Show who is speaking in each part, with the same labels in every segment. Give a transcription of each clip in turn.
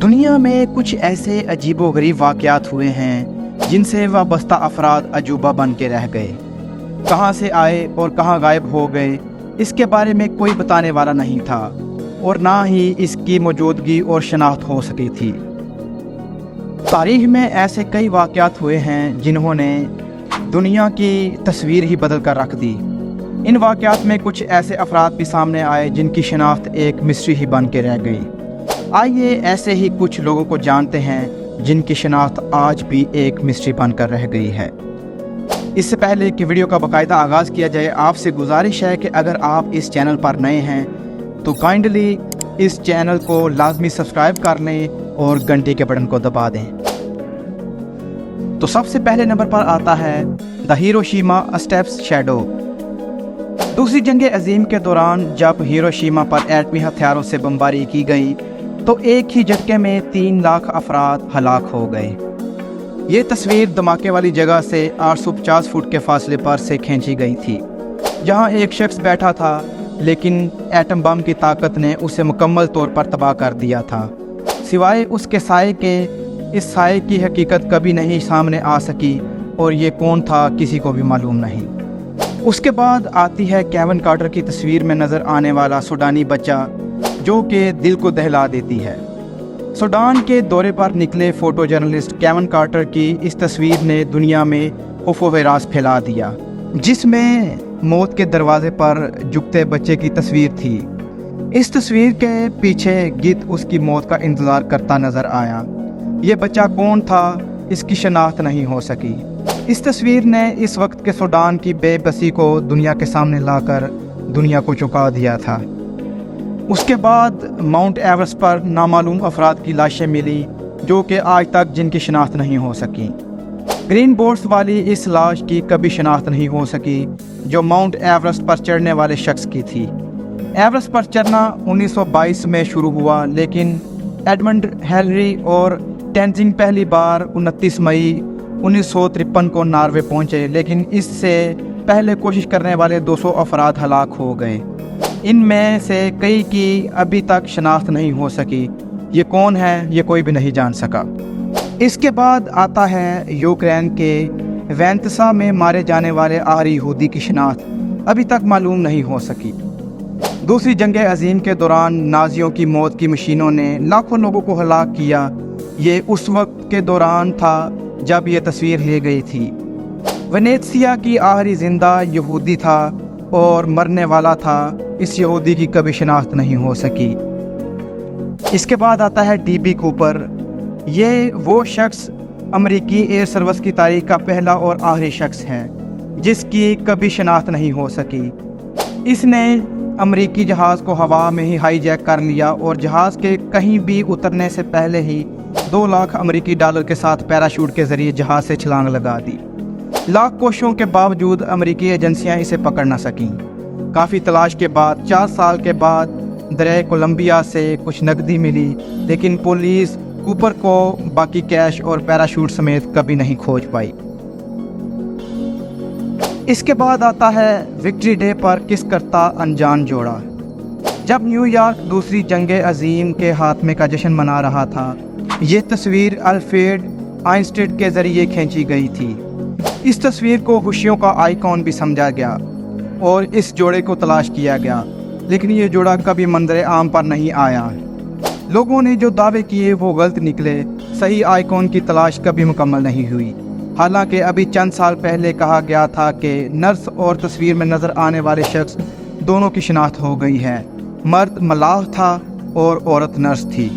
Speaker 1: دنیا میں کچھ ایسے عجیب و غریب واقعات ہوئے ہیں جن سے وابستہ افراد عجوبہ بن کے رہ گئے۔ کہاں سے آئے اور کہاں غائب ہو گئے اس کے بارے میں کوئی بتانے والا نہیں تھا، اور نہ ہی اس کی موجودگی اور شناخت ہو سکی تھی۔ تاریخ میں ایسے کئی واقعات ہوئے ہیں جنہوں نے دنیا کی تصویر ہی بدل کر رکھ دی۔ ان واقعات میں کچھ ایسے افراد بھی سامنے آئے جن کی شناخت ایک مسٹری ہی بن کے رہ گئی۔ آئیے ایسے ہی کچھ لوگوں کو جانتے ہیں جن کی شناخت آج بھی ایک مسٹری بن کر رہ گئی ہے۔ اس سے پہلے کہ ویڈیو کا باقاعدہ آغاز کیا جائے، آپ سے گزارش ہے کہ اگر آپ اس چینل پر نئے ہیں تو کائنڈلی اس چینل کو لازمی سبسکرائب کر لیں اور گھنٹی کے بٹن کو دبا دیں۔ تو سب سے پہلے نمبر پر آتا ہے دا ہیروشیما اسٹیپس شیڈو۔ دوسری جنگ عظیم کے دوران جب ہیروشیما پر ایٹمی ہتھیاروں سے بمباری کی گئی تو ایک ہی جھٹکے میں 3 لاکھ افراد ہلاک ہو گئے۔ یہ تصویر دھماکے والی جگہ سے 850 فٹ کے فاصلے پر سے کھینچی گئی تھی، جہاں ایک شخص بیٹھا تھا، لیکن ایٹم بم کی طاقت نے اسے مکمل طور پر تباہ کر دیا تھا۔ سوائے اس کے سائے کے، اس سائے کی حقیقت کبھی نہیں سامنے آ سکی، اور یہ کون تھا کسی کو بھی معلوم نہیں۔ اس کے بعد آتی ہے کیون کارٹر کی تصویر میں نظر آنے والا سوڈانی بچہ، جو کہ دل کو دہلا دیتی ہے۔ سوڈان کے دورے پر نکلے فوٹو جرنلسٹ کیون کارٹر کی اس تصویر نے دنیا میں خوف و ہراس پھیلا دیا، جس میں موت کے دروازے پر جھکتے بچے کی تصویر تھی۔ اس تصویر کے پیچھے گیت اس کی موت کا انتظار کرتا نظر آیا۔ یہ بچہ کون تھا اس کی شناخت نہیں ہو سکی۔ اس تصویر نے اس وقت کے سوڈان کی بے بسی کو دنیا کے سامنے لا کر دنیا کو چونکا دیا تھا۔ اس کے بعد ماؤنٹ ایورسٹ پر نامعلوم افراد کی لاشیں ملی، جو کہ آج تک جن کی شناخت نہیں ہو سکی۔ گرین بورڈز والی اس لاش کی کبھی شناخت نہیں ہو سکی جو ماؤنٹ ایورسٹ پر چڑھنے والے شخص کی تھی۔ ایورسٹ پر چڑھنا 1922 میں شروع ہوا، لیکن ایڈمنڈ ہیلری اور ٹینزنگ پہلی بار 29 مئی 1953 کو ناروے پہنچے، لیکن اس سے پہلے کوشش کرنے والے 200 افراد ہلاک ہو گئے۔ ان میں سے کئی کی ابھی تک شناخت نہیں ہو سکی۔ یہ کون ہے یہ کوئی بھی نہیں جان سکا۔ اس کے بعد آتا ہے یوکرین کے وینتسا میں مارے جانے والے آخری یہودی کی شناخت ابھی تک معلوم نہیں ہو سکی۔ دوسری جنگ عظیم کے دوران نازیوں کی موت کی مشینوں نے لاکھوں لوگوں کو ہلاک کیا۔ یہ اس وقت کے دوران تھا جب یہ تصویر لی گئی تھی۔ ونیتسیا کی آخری زندہ یہودی تھا اور مرنے والا تھا۔ اس یہودی کی کبھی شناخت نہیں ہو سکی۔ اس کے بعد آتا ہے ڈی بی کوپر۔ یہ وہ شخص امریکی ایئر سروس کی تاریخ کا پہلا اور آخری شخص ہے جس کی کبھی شناخت نہیں ہو سکی۔ اس نے امریکی جہاز کو ہوا میں ہی ہائی جیک کر لیا اور جہاز کے کہیں بھی اترنے سے پہلے ہی 2 لاکھ امریکی ڈالر کے ساتھ پیراشوٹ کے ذریعے جہاز سے چھلانگ لگا دی۔ لاکھ کوششوں کے باوجود امریکی ایجنسیاں اسے پکڑ نہ سکیں۔ کافی تلاش کے بعد 4 سال کے بعد دریائے کولمبیا سے کچھ نقدی ملی، لیکن پولیس کوپر کو باقی کیش اور پیراشوٹ سمیت کبھی نہیں کھوج پائی۔ اس کے بعد آتا ہے وکٹری ڈے پر کس کرتا انجان جوڑا۔ جب نیو یارک دوسری جنگ عظیم کے خاتمے کا جشن منا رہا تھا، یہ تصویر الفریڈ آئنسٹائن کے ذریعے کھینچی گئی تھی۔ اس تصویر کو خوشیوں کا آئیکن بھی سمجھا گیا اور اس جوڑے کو تلاش کیا گیا، لیکن یہ جوڑا کبھی منظر عام پر نہیں آیا۔ لوگوں نے جو دعوے کیے وہ غلط نکلے۔ صحیح آئیکن کی تلاش کبھی مکمل نہیں ہوئی، حالانکہ ابھی چند سال پہلے کہا گیا تھا کہ نرس اور تصویر میں نظر آنے والے شخص دونوں کی شناخت ہو گئی ہے۔ مرد ملاح تھا اور عورت نرس تھی۔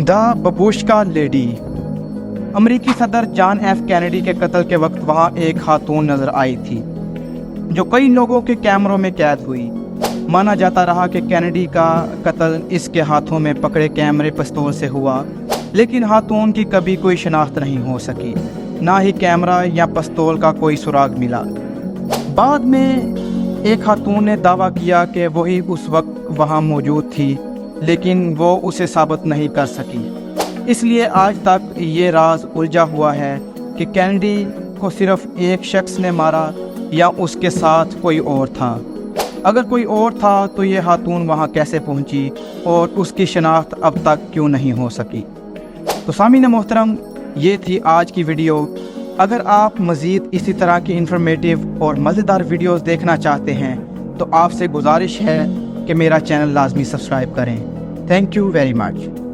Speaker 1: دا ببوشکا لیڈی۔ امریکی صدر جان ایف کینیڈی کے قتل کے وقت وہاں ایک خاتون نظر آئی تھی جو کئی لوگوں کے کیمروں میں قید ہوئی۔ مانا جاتا رہا کہ کینیڈی کا قتل اس کے ہاتھوں میں پکڑے کیمرے پستول سے ہوا، لیکن خاتون کی کبھی کوئی شناخت نہیں ہو سکی، نہ ہی کیمرہ یا پستول کا کوئی سراغ ملا۔ بعد میں ایک خاتون نے دعویٰ کیا کہ وہی اس وقت وہاں موجود تھی، لیکن وہ اسے ثابت نہیں کر سکی۔ اس لیے آج تک یہ راز الجھا ہوا ہے کہ کینیڈی کو صرف ایک شخص نے مارا یا اس کے ساتھ کوئی اور تھا۔ اگر کوئی اور تھا تو یہ خاتون وہاں کیسے پہنچی اور اس کی شناخت اب تک کیوں نہیں ہو سکی؟ تو سامعین محترم، یہ تھی آج کی ویڈیو۔ اگر آپ مزید اسی طرح کی انفارمیٹیو اور مزیدار ویڈیوز دیکھنا چاہتے ہیں تو آپ سے گزارش ہے کہ میرا چینل لازمی سبسکرائب کریں۔ Thank you very much.